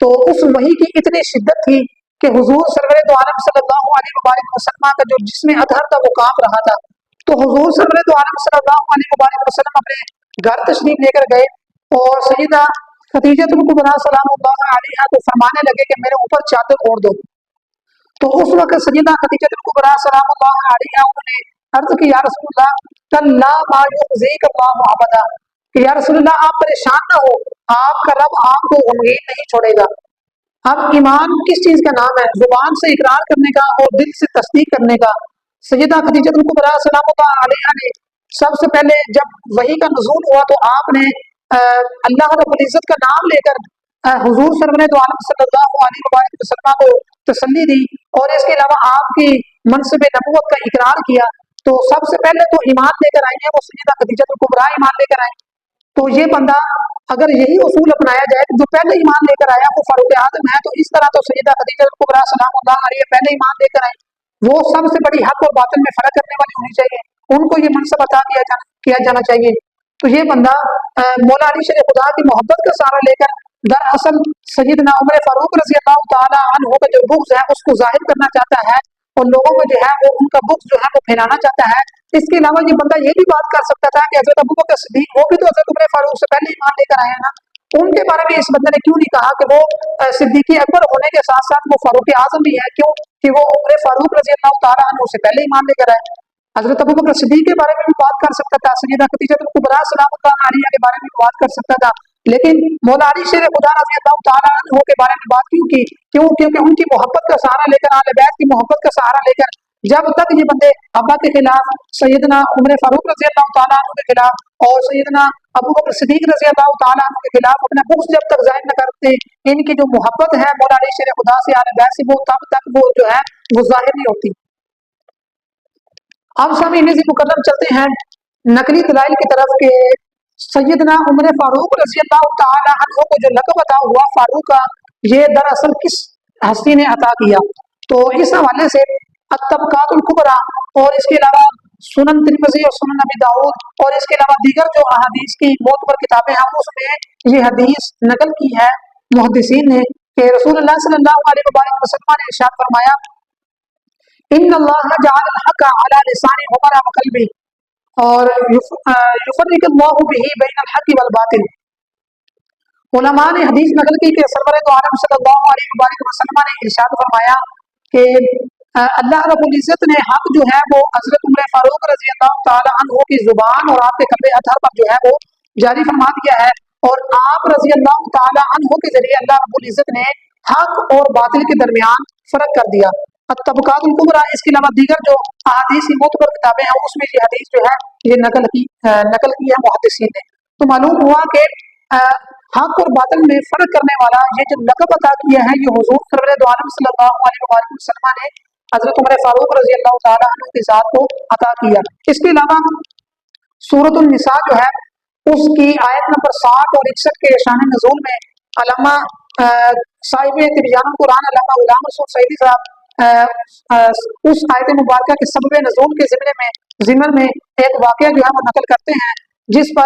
تو اس وحی کی اتنی شدت تھی کہ حضور سرور دو عالم صلی اللہ علیہ وسلم کا جو جسم اطہر تھا وہ کانپ رہا تھا. تو حضور سرور دو عالم صلی اللہ علیہ وسلم اپنے گھر تشریف لے کر گئے اور سیدہ خدیجہ کبریٰ سلام اللہ علیہا کو فرمانے لگے کہ میرے اوپر چادر اوڑھ دو. تو اس وقت سیدہ خدیجہ کبریٰ سلام اللہ علیہا انہوں نے عرض کی یا رسول اللہ کلا ما یخزیک اللہ ابدا، کہ یا رسول اللہ آپ پریشان نہ ہو، آپ کا رب آپ کو غمگین نہیں چھوڑے گا. اب ایمان کس چیز کا نام ہے؟ زبان سے اقرار کرنے کا اور دل سے تصدیق کرنے کا. سیدہ خدیجہ کبریٰ سلام اللہ علیہا نے سب سے پہلے جب وحی کا نزول ہوا تو آپ نے اللہ رب العزت کا نام لے کر حضور سرور دو عالم صلی اللہ علیہ وسلم کو تسلی دی اور اس کے علاوہ آپ کی منصب نبوت کا اقرار کیا. تو سب سے پہلے تو ایمان لے کر آئی ہیں وہ سیدہ خدیجہ کبریٰ ایمان لے کر آئی. تو یہ بندہ اگر یہی اصول اپنایا جائے جو پہلے ایمان لے کر آیا وہ فاروق اعظم ہے، تو اس طرح تو سیدہ خدیجہ کبریٰ سلام اللہ علیہ پہلے ایمان لے کر آئی. وہ سب سے بڑی حق اور باطل میں فرق کرنے والی ہونی چاہیے، ان کو یہ منصب عطا کیا جانا چاہیے. تو یہ بندہ مولا علی شیر خدا کی محبت کا سہارا لے کر دراصل سیدنا عمر فاروق رضی اللہ تعالیٰ عنہ کا جو بغض ہے اس کو ظاہر کرنا چاہتا ہے اور لوگوں میں جو ہے وہ ان کا بغض جو ہے وہ پھیلانا چاہتا ہے. اس کے علاوہ یہ بندہ یہ بھی بات کر سکتا تھا کہ حضرت ابوبکر صدیق وہ بھی تو حضرت عمر فاروق سے پہلے ایمان لے کر آئے ہیں نا، ان کے بارے میں اس بندے نے کیوں نہیں کہا کہ وہ صدیقی اکبر ہونے کے ساتھ ساتھ وہ فاروق اعظم بھی ہے؟ کیوں کہ وہ عمر فاروق رضی اللہ تعالیٰ عنہ سے پہلے ایمان لے کر آئے. حضرت ابوبکر صدیق کے بارے میں بھی بات کر سکتا تھا، سیدہ خدیجہ کبریٰ سلام اللہ علیہا کے بارے میں بھی بات کر سکتا تھا، لیکن مولا علی شیر خدا رضی اللہ تعالیٰ عنہ کے بارے میں بات کیوں کی؟ کیونکہ ان کی محبت کا سہارا لے کر، اہل بیت کی محبت کا سہارا لے کر جب تک یہ بندے ابا کے خلاف، سیدنا عمر فاروق رضی اللہ تعالیٰ عنہ کے خلاف اور سیدنا ابوبکر صدیق رضی اللہ تعالیٰ عنہ کے خلاف اپنا بغض جب تک ظاہر نہ کرتے، ان کی جو محبت ہے مولا علی شیر خدا سے، اہل بیت سے، وہ تب تک وہ جو ہے وہ ظاہر نہیں ہوتی. اب سامعین مکرم چلتے ہیں نقلی دلائل کی طرف کہ سیدنا عمر فاروق رضی اللہ تعالیٰ عنہ کو جو لقب عطا ہوا فاروق کا، یہ دراصل کس ہستی نے عطا کیا؟ تو اس حوالے سے الطبقات الکبریٰ اور اس کے علاوہ سنن ترمذی اور سنن ابی داؤد اور اس کے علاوہ دیگر جو احادیث کی معتبر کتابیں ہیں اس میں یہ حدیث نقل کی ہے محدثین نے کہ رسول اللہ صلی اللہ علیہ وسلم نے ارشاد فرمایا ان اللہ جعل الحق علی لسان عمر وقلبی اور یفرق اللہ به بین الحق والباطل. علماء نے حدیث نقل کی کہ سرور دو عالم صلی اللہ علیہ وسلم نے ارشاد فرمایا کہ اللہ رب العزت نے حق جو ہے وہ حضرت عمر فاروق رضی اللہ تعالیٰ عنہ کی زبان اور آپ کے قلب اطہر پر جو ہے وہ جاری فرما دیا ہے، اور آپ رضی اللہ تعالیٰ عنہ کے ذریعے اللہ رب العزت نے حق اور باطل کے درمیان فرق کر دیا. الطبقات الکبریٰ اس کے علاوہ دیگر جو احادیث کی معتبر کتابیں ہیں اس میں یہ حدیث جو ہے یہ نقل کی ہے محدثین نے. تو معلوم ہوا کہ حق اور باطل میں فرق کرنے والا یہ جو لقب عطا کیا ہے یہ حضور سرور دو عالم صلی اللہ علیہ وسلم نے حضرت عمر فاروق رضی اللہ تعالیٰ عنہ کے ذات کو عطا کیا. اس کے علاوہ سورۃ النساء جو ہے اس کی آیت نمبر 60 اور 61 کے شان نزول میں علامہ صاحب تبیان القرآن علامہ غلام رسول سعیدی صاحب اس آیت مبارکہ کے سبب نزول کے ضمن میں ایک واقعہ جو ہے وہ نقل کرتے ہیں جس کو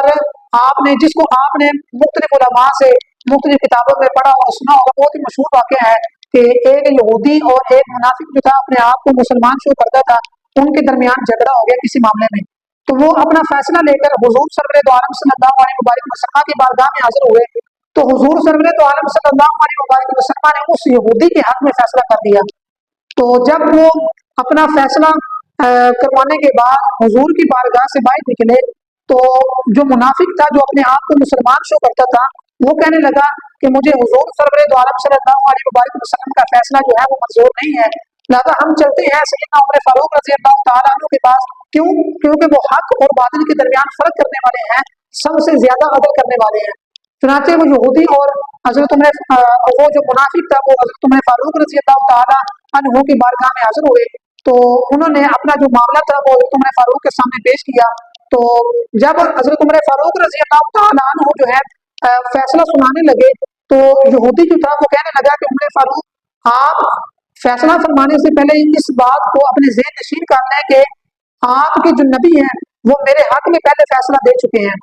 آپ نے مختلف علماء سے مختلف کتابوں میں پڑھا اور سنا ہوگا. بہت ہی مشہور واقعہ ہے کہ ایک یہودی اور ایک منافق جو تھا اپنے آپ کو مسلمان شو کرتا تھا، ان کے درمیان جھگڑا ہو گیا کسی معاملے میں. تو وہ اپنا فیصلہ لے کر حضور سرور دو عالم صلی اللہ علیہ وسلم کی بارگاہ میں حاضر ہوئے. تو حضور سرور دو عالم صلی اللہ علیہ وسلم نے اس یہودی کے حق میں فیصلہ کر دیا. تو جب وہ اپنا فیصلہ کروانے کے بعد حضور کی بارگاہ سے باہر نکلے تو جو منافق تھا جو اپنے آپ کو مسلمان شو کرتا تھا وہ کہنے لگا کہ مجھے حضور سرور دو عالم صلی اللہ علیہ وسلم کا فیصلہ جو ہے وہ منظور نہیں ہے، لہذا ہم چلتے ہیں سیدنا عمر فاروق رضی اللہ تعالیٰ عنہ کے پاس. کیونکہ وہ حق اور باطل کے درمیان فرق کرنے والے ہیں، سب سے زیادہ عدل کرنے والے ہیں. چنانچہ وہ یہودی اور حضرت وہ جو منافق تھا وہ حضرت عمر فاروق رضی اللہ تعالیٰ عنہ کی بارگاہ میں حاضر ہوئے. تو انہوں نے اپنا جو معاملہ تھا وہ حضرت عمر فاروق کے سامنے پیش کیا. تو جب حضرت عمر فاروق رضی اللہ تعالیٰ عنہ جو ہے فیصلہ سنانے لگے تو یہودی جو تھا وہ کہنے لگا کہ عمر فاروق آپ فیصلہ فرمانے سے پہلے اس بات کو اپنے ذہن نشین کر لیں کہ آپ کے جو نبی ہیں وہ میرے حق میں پہلے فیصلہ دے چکے ہیں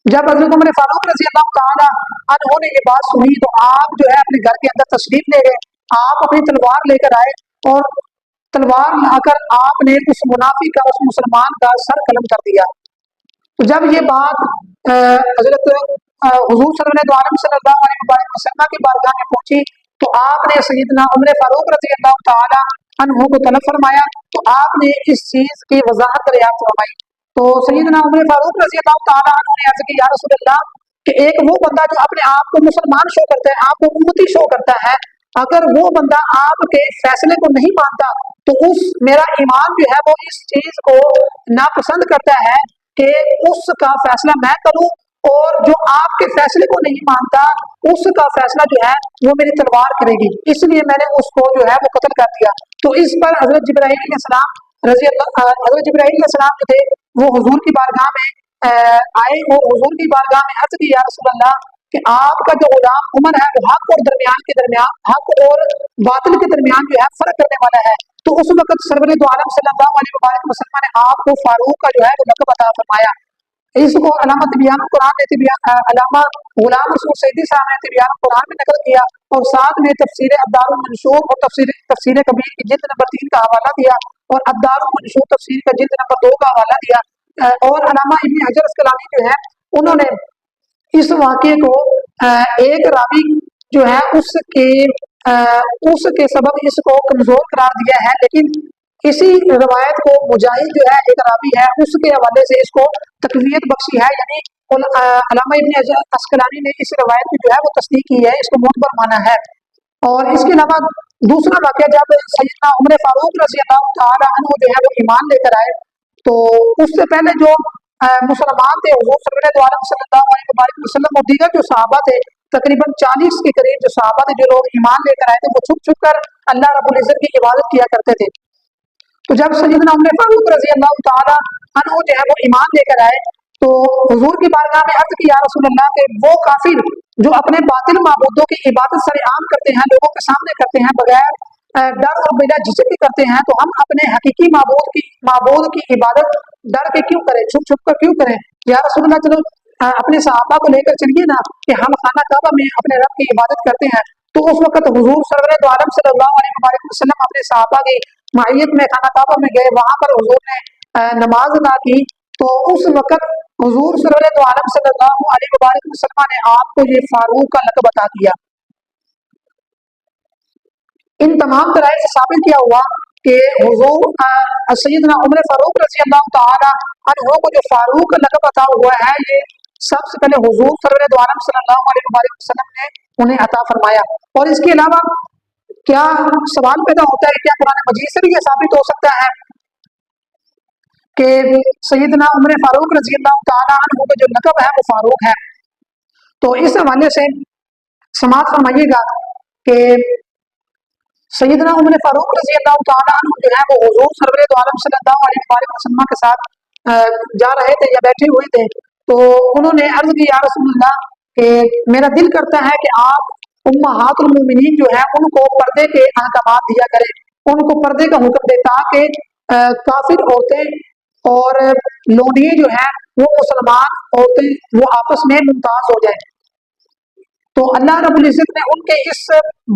جب حضرت عمر فاروق رضی اللہ تعالیٰ عنہ نے یہ بات سنی تو آپ جو ہے اپنے گھر کے اندر تشریف لے گئے. آپ اپنی تلوار لے کر آئے اور تلوار لا کر آپ نے اس منافق کا، اس مسلمان کا سر قلم کر دیا. تو جب یہ بات حضرت حضور صلی اللہ علیہ وسلم کی بارگاہ میں پہنچی تو آپ نے سیدنا عمر فاروق رضی اللہ تعالیٰ عنہ کو طلب فرمایا تو آپ نے اس چیز کی وضاحت دریافت فرمائی. تو سیدنا عمر فاروق رضی اللہ تعالیٰ عنہ نے عرض کی یا رسول اللہ کہ ایک وہ بندہ جو اپنے آپ کو مسلمان شو کرتا ہے، آپ کو امتی شو کرتا ہے، اگر وہ بندہ آپ کے فیصلے کو نہیں مانتا تو میرا ایمان جو ہے وہ اس چیز کو ناپسند کرتا ہے کہ اس کا فیصلہ میں کروں، اور جو آپ کے فیصلے کو نہیں مانتا اس کا فیصلہ جو ہے وہ میری تلوار کرے گی، اس لیے میں نے اس کو جو ہے وہ قتل کر دیا. تو اس پر حضرت جبرائیل علیہ السلام حضرت جبرائیل علیہ السلام جو تھے وہ حضور کی بارگاہ میں آئے اور حضور کی بارگاہ میں عرض کی یا رسول اللہ کہ آپ کا جو غلام عمر ہے وہ حق اور حق اور باطل کے درمیان جو ہے فرق کرنے والا ہے. تو اس وقت سرور دو عالم صلی اللہ علیہ وسلم نے آپ کو فاروق کا جو ہے وہ لقب عطا فرمایا. اس کو علامہ طبیان القرآن نے علامہ غلام رسول سیدی صاحب نے طبیان القرآن میں نقل کیا اور ساتھ میں تفسیر الدار المنشور اور تفسیر کبیر کی جلد نمبر 3 کا حوالہ دیا اور الدار المنشور تفسیر کا جلد نمبر 2 کا حوالہ دیا. اور علامہ ابن حجر اسقلانی جو ہے انہوں نے اس واقعے کو ایک راوی جو ہے اس کے سبب اس کو کمزور قرار دیا ہے، لیکن اسی روایت کو مجاہد جو ہے ایک راوی ہے اس کے حوالے سے اس کو تقویت بخشی ہے، یعنی علامہ ابن حجر اسقلانی نے اس روایت کی جو ہے وہ تصدیق کی ہے، اس کو معتبر مانا ہے. اور اس کے علاوہ دوسرا واقعہ جب سیدنا عمر فاروق رضی اللہ تعالی عنہ جو ہے وہ ایمان لے کر آئے تو اس سے پہلے جو مسلمان تھے حضور صلی اللہ علیہ وسلم اور دیگر جو صحابہ تھے تقریباً 40 کے قریب جو صحابہ تھے جو لوگ ایمان لے کر آئے تھے وہ چھپ چھپ کر اللہ رب العزت کی عبادت کیا کرتے تھے. تو جب سیدنا عمر فاروق رضی اللہ تعالی عنہ جو ہے وہ ایمان لے کر آئے تو حضور کی بارگاہ میں عرض کی یا رسول اللہ کہ وہ کافر جو اپنے باطل معبودوں کی عبادت سر عام کرتے ہیں، لوگوں کے سامنے کرتے ہیں، بغیر ڈر اور بلا جھجک بھی کرتے ہیں، تو ہم اپنے حقیقی معبود کی عبادت ڈر کے کیوں کریں، چھپ چھپ کر کیوں کریں؟ یا رسول اللہ چلو اپنے صحابہ کو لے کر چلیے نا کہ ہم خانہ کعبہ میں اپنے رب کی عبادت کرتے ہیں. تو اس وقت حضور سرور دو عالم صلی اللہ علیہ وسلم اپنے صحابہ کی معیت میں خانہ کعبہ میں گئے، وہاں پر حضور نے نماز ادا کی. تو اس وقت حضور سرور دو عالم صلی اللہ علیہ وسلم نے آپ کو یہ فاروق کا لقب عطا کیا. ان تمام دلائل سے ثابت کیا ہوا کہ حضور سیدنا عمر فاروق رضی اللہ تعالی عنہ کو جو فاروق کا لقب عطا ہوا ہے یہ سب سے پہلے حضور سرور دو عالم صلی اللہ علیہ وسلم نے انہیں عطا فرمایا. اور اس کے علاوہ کیا سوال پیدا ہوتا ہے کیا قرآن مجید سے بھی یہ ثابت ہو سکتا ہے کہ سیدنا عمر فاروق رضی اللہ تعالی عنہ کا جو لقب ہے وہ فاروق ہے؟ تو اس حوالے سے سماعت فرمائیے گا کہ سیدنا عمر فاروق رضی اللہ تعالی عنہ جو ہے وہ حضور سرور دو عالم صلی اللہ علیہ وسلم کے ساتھ جا رہے تھے یا بیٹھے ہوئے تھے تو انہوں نے عرض کی یا رسول اللہ کہ میرا دل کرتا ہے کہ آپ امہات المومنین جو ہے ان کو پردے کے احکامات دیا کریں، ان کو پردے کا حکم دے تاکہ کافر عورتیں اور لونڈیے جو ہیں وہ مسلمان عورتیں وہ آپس میں ممتاز ہو جائیں. تو اللہ رب العزت نے ان کے اس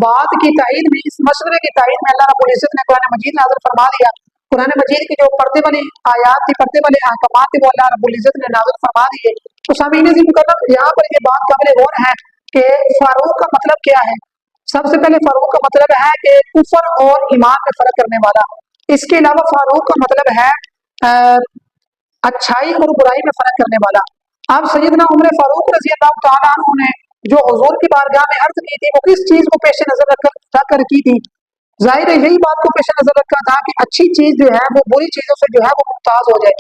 بات کی تائید میں، اس مشورے کی تائید میں اللہ رب العزت نے قرآن مجید نازل فرما دیا. قرآن مجید کی جو پردے والی آیات تھی، پردے والے احکامات تھے وہ اللہ رب العزت نے نازل فرما دیے. تو سامعین عزیز مکرم یہاں پر یہ بات قابل غور ہے کہ فاروق کا مطلب کیا ہے. سب سے پہلے فاروق کا مطلب ہے کہ کفر اور ایمان میں فرق کرنے والا. اس کے علاوہ فاروق کا مطلب ہے اچھائی اور برائی میں فرق کرنے والا. اب سیدنا عمر فاروق رضی اللہ تعالیٰ عنہ نے جو حضور کی بارگاہ میں عرض کی تھی وہ کس چیز کو پیش نظر رکھ کر کی تھی؟ ظاہر ہے یہی بات کو پیش نظر رکھا تھا کہ اچھی چیز جو ہے وہ بری چیزوں سے جو ہے وہ ممتاز ہو جائے.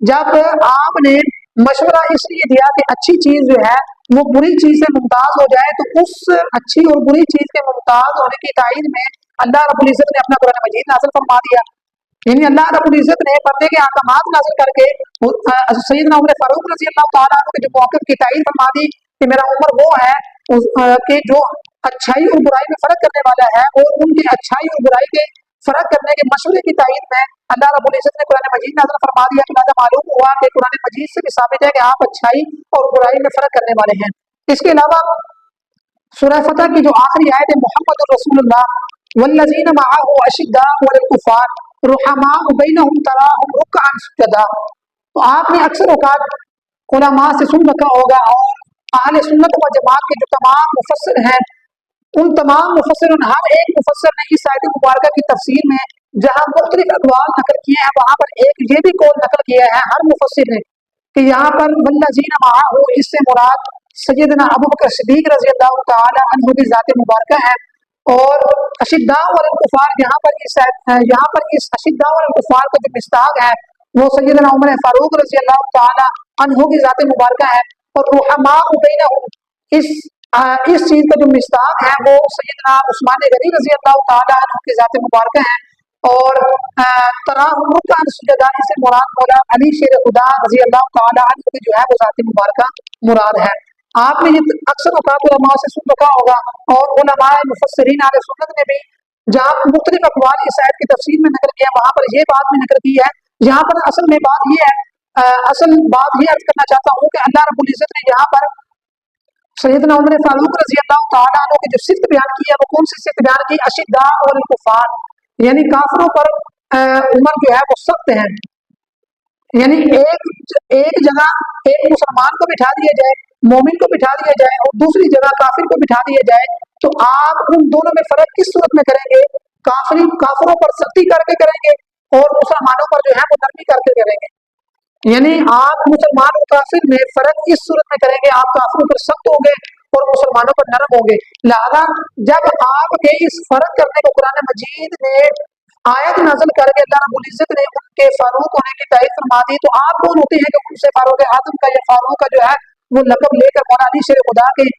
جب آپ نے مشورہ اس لیے دیا کہ اچھی چیز جو ہے وہ بری چیز سے ممتاز ہو جائے تو اس اچھی اور بری چیز کے ممتاز ہونے کی تائید میں اللہ رب العزت نے اپنا قرآن مجید نازل فرما دیا. یعنی اللہ رب العزت نے پردے کے احکامات نازل کر کے سیدنا عمر فاروق رضی اللہ تعالیٰ عنہ کے جو موقف کی تائید فرما دی کہ میرا عمر وہ ہے کہ جو اچھائی اور برائی میں فرق کرنے والا ہے اور ان کی اچھائی اور برائی کے فرق کرنے کے مشورے کی تائید میں اللہ رب العزت نے قرآن مجید نازل فرما دیا کہ لہٰذا معلوم ہوا کہ قرآن مجید سے بھی ثابت ہے کہ آپ اچھائی اور برائی میں فرق کرنے والے ہیں۔ اس کے علاوہ سورہ فتح کی جو آخری آیت ہے محمد الرسول اللہ والذین معه اشداء علی الکفار رحماء بینہم تراہم رکعا سجدا، تو آپ نے اکثر اوقات علماء سے سن رکھا ہوگا اور اہل سنت و جماعت کے جو تمام مفسر ہیں ان تمام مفسروں ہر ایک مفسر نے اس آیت مبارکہ کی تفسیر میں جہاں مختلف اقوال نقل کیے ہیں وہاں پر ایک یہ بھی قول نقل کیا ہے ہر مفسر نے کہ یہاں پر والذین معه اس سے مراد سیدنا ابوبکر صدیق رضی اللہ تعالی عنہ کی ذات مبارکہ ہے، اور اشداء علی الکفار یہاں پر اس اشداء علی الکفار کا جو مصداق ہے وہ سیدنا عمر فاروق رضی اللہ تعالی عنہ کی ذات مبارکہ ہے، اور رحماء بینہم اس چیز کا جو مصداق ہے وہ سیدنا عثمان غنی رضی اللہ تعالی عنہ کی ذات مبارکہ ہے، اور تراہم رکعا سجدا سے مراد مولا علی شیر خدا رضی اللہ تعالی عنہ کی جو ہے وہ ذات مبارکہ مراد ہے۔ آپ نے یہ اکثر اوقات علماء سے سن رکھا ہوگا، اور علماء مفسرین اہل سنت نے بھی جہاں مختلف اقوال اس آیت کی تفسیر میں نقل کیا وہاں پر یہ بات بھی نقل کی ہے۔ یہاں پر اصل بات یہ عرض کرنا چاہتا ہوں کہ اللہ رب العزت نے یہاں پر سیدنا عمر فاروق رضی اللہ تعالیٰ عنہ کی جو صفت بیان کی ہے وہ کون سی صفت بیان کی؟ اشداء علی الکفار، یعنی کافروں پر عمر جو ہے وہ سخت ہیں، یعنی ایک جگہ ایک مسلمان کو بٹھا دیا جائے، مومن کو بٹھا دیا جائے، اور دوسری جگہ کافر کو بٹھا دیا جائے، تو آپ ان دونوں میں فرق کس صورت میں کریں گے؟ کافروں پر سختی کر کے کریں گے اور مسلمانوں پر جو ہے وہ نرمی کر کے کریں گے، یعنی آپ مسلمان و کافر میں فرق اس صورت میں کریں گے، آپ کافروں پر سخت ہوں گے اور مسلمانوں پر نرم ہوں گے۔ لہذا جب آپ کے اس فرق کرنے کو قرآن مجید نے آیت نازل کر کے اللہ رب العزت نے ان کے فاروق ہونے کی تائید فرما دی، تو آپ کون ہوتے ہیں کہ ان سے فاروق اعظم کا یا فاروق کا جو ہے وہ لقب لے کر مولا علی شیر خدا کے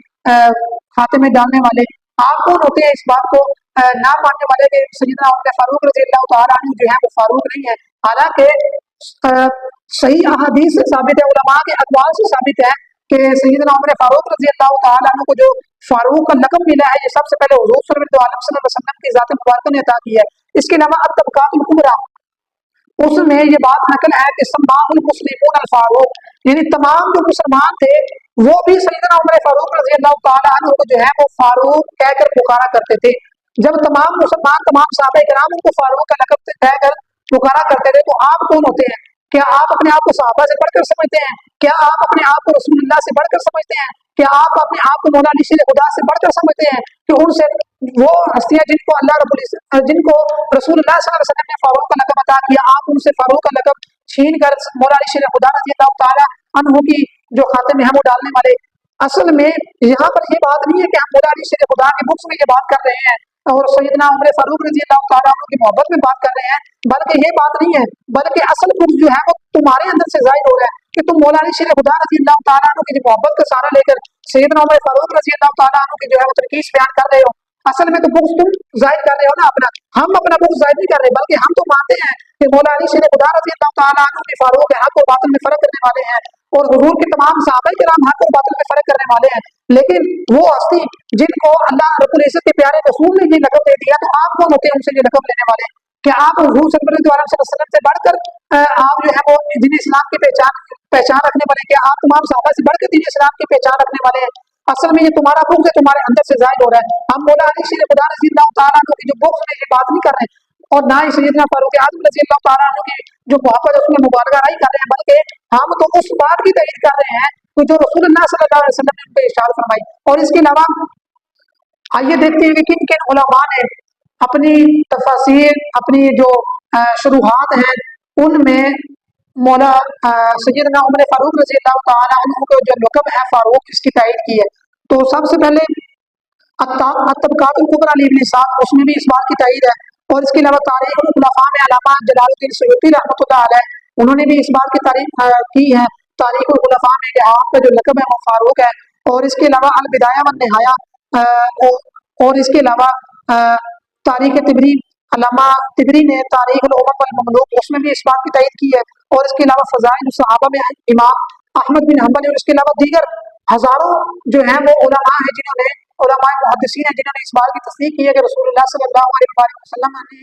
کھاتے میں ڈالنے والے؟ آپ کون ہوتے ہیں اس بات کو نہ ماننے والے کہ سیدنا عمر فاروق رضی اللہ تعالیٰ عنہ جو ہے وہ فاروق نہیں ہے؟ حالانکہ صحیح احادیث سے ثابت ہے، علماء کے اقوال سے ثابت ہے کہ سیدنا عمر فاروق رضی اللہ تعالیٰ عنہ کو جو فاروق کا لقب ملا ہے یہ سب سے پہلے حضور صلی اللہ علیہ وسلم کی ذات مبارکہ نے عطا کی ہے۔ اس کے علاوہ الطبقات الکبریٰ اس میں یہ بات نقل ہے کہ سماہ المسلمون الفاروق، یعنی تمام جو مسلمان تھے وہ بھی سیدنا عمر فاروق رضی اللہ تعالیٰ عنہ کو جو ہے وہ فاروق کہہ کر پکارا کرتے تھے۔ جب تمام مسلمان تمام صحابہ کرام ان کو فاروق کا لقب کہہ کر پکارا کرتے تھے، تو آپ کون ہوتے ہیں؟ کیا آپ اپنے آپ کو صحابہ سے بڑھ کر سمجھتے ہیں؟ کیا آپ اپنے آپ کو رسول اللہ سے بڑھ کر سمجھتے ہیں؟ کیا آپ اپنے آپ کو مولا علی شیر خدا سے بڑھ کر سمجھتے ہیں کہ ان سے وہ ہستیاں جن کو اللہ رب العزت جن کو رسول اللہ صلی اللہ علیہ وسلم نے فاروق کا لقب عطا کیا، آپ ان سے فاروق کا لقب چھین کر مولا علی شیر خدا رضی اللہ تعالیٰ عنہ کی جو خاتم میں ہم وہ ڈالنے والے؟ اصل میں یہاں پر یہ بات نہیں ہے کہ ہم مولا علی شیر خدا کے بکس میں یہ بات کر رہے ہیں اور سیدنا عمر فاروق رضی اللہ تعالیٰ عنہ کی محبت میں بات کر رہے ہیں، بلکہ یہ بات نہیں ہے، بلکہ اصل بکس جو ہے وہ تمہارے اندر سے ظاہر ہو رہا ہے کہ تم مولا علی شیر خدا رضی اللہ تعالیٰ عنہ کی محبت کا سہارا لے کر سیدنا عمر فاروق رضی اللہ تعالیٰ عنہ کی جو ہے وہ تنقید بیان کر رہے ہو۔ اصل میں تو بغض تم ظاہر کر رہے ہو نا اپنا، ہم اپنا بغض ظاہر نہیں کر رہے، بلکہ ہم تو مانتے ہیں کہ مولا علی شیر خدا رضی اللہ تعالیٰ عنہ کی فاروق حق اور باطل میں فرق کرنے والے ہیں، اور حضور کے تمام صحابہ کرام حق اور باطل میں فرق کرنے والے ہیں، لیکن وہ ہستی جن کو اللہ رب العزت کے پیارے رسول نے یہ لقب دے دیا، تو آپ کون ہوتے ہیں ان سے یہ لقب لینے والے؟ کہ آپ حضور صلی اللہ علیہ وسلم سے بڑھ کر آپ جو ہے وہ دین اسلام کی پہچان رکھنے والے؟ کیا آپ تمام صحابہ سے بڑھ کر دین اسلام کی پہچان رکھنے والے ہیں؟ اصل میں یہ تمہارا بغض ہے، تمہارے اندر سے ظاہر ہو رہا ہے۔ ہم مولا علی شیر خدا رضی اللہ تعالیٰ عنہ کی جو بغض میں یہ بات نہیں کر رہے، اور نہ ہی سیدنا فاروق اعظم رضی اللہ تعالیٰ عنہ کی جو محبت اس میں مبارکہ نہیں کر رہے ہیں، بلکہ ہم تو اس بات کی تائید کر رہے ہیں کہ جو رسول اللہ صلی اللہ علیہ وسلم نے ان کو ارشاد فرمائی۔ اور اس کے علاوہ آئیے دیکھتے ہیں کہ کن کن علماء نے اپنی تفاسیر، اپنی جو شروحات ہیں ان میں مولا سیدنا عمر فاروق رضی اللہ تعالیٰ عنہ کو جو لقب ہے فاروق اس کی تائید کی ہے۔ تو سب سے پہلے الطبقات الکبریٰ ابن اسحاق اس میں بھی اس بات کی تائید ہے، اور اس کے علاوہ تاریخ الخلفاء میں علامہ جلال الدین سیوطی رحمۃ اللہ علیہ انہوں نے بھی اس بات کی تعریف کی ہے تاریخ الخلفاء میں کہ آپ کا جو لقب ہے وہ فاروق ہے۔ اور اس کے علاوہ البدایہ والنہایہ اور اس کے علاوہ تاریخ طبری، علامہ طبری نے تاریخ الامم والمملوک اس میں بھی اس بات کی تائید کی ہے۔ اور اس کے علاوہ فضائل الصحابہ میں امام احمد بن حنبل اور اس کے علاوہ دیگر ہزاروں جو ہیں وہ علماء ہیں جنہوں نے علماء محدثین ہیں جنہوں نے اس بات کی تصدیق کی ہے کہ رسول اللہ صلی اللہ علیہ وسلم نے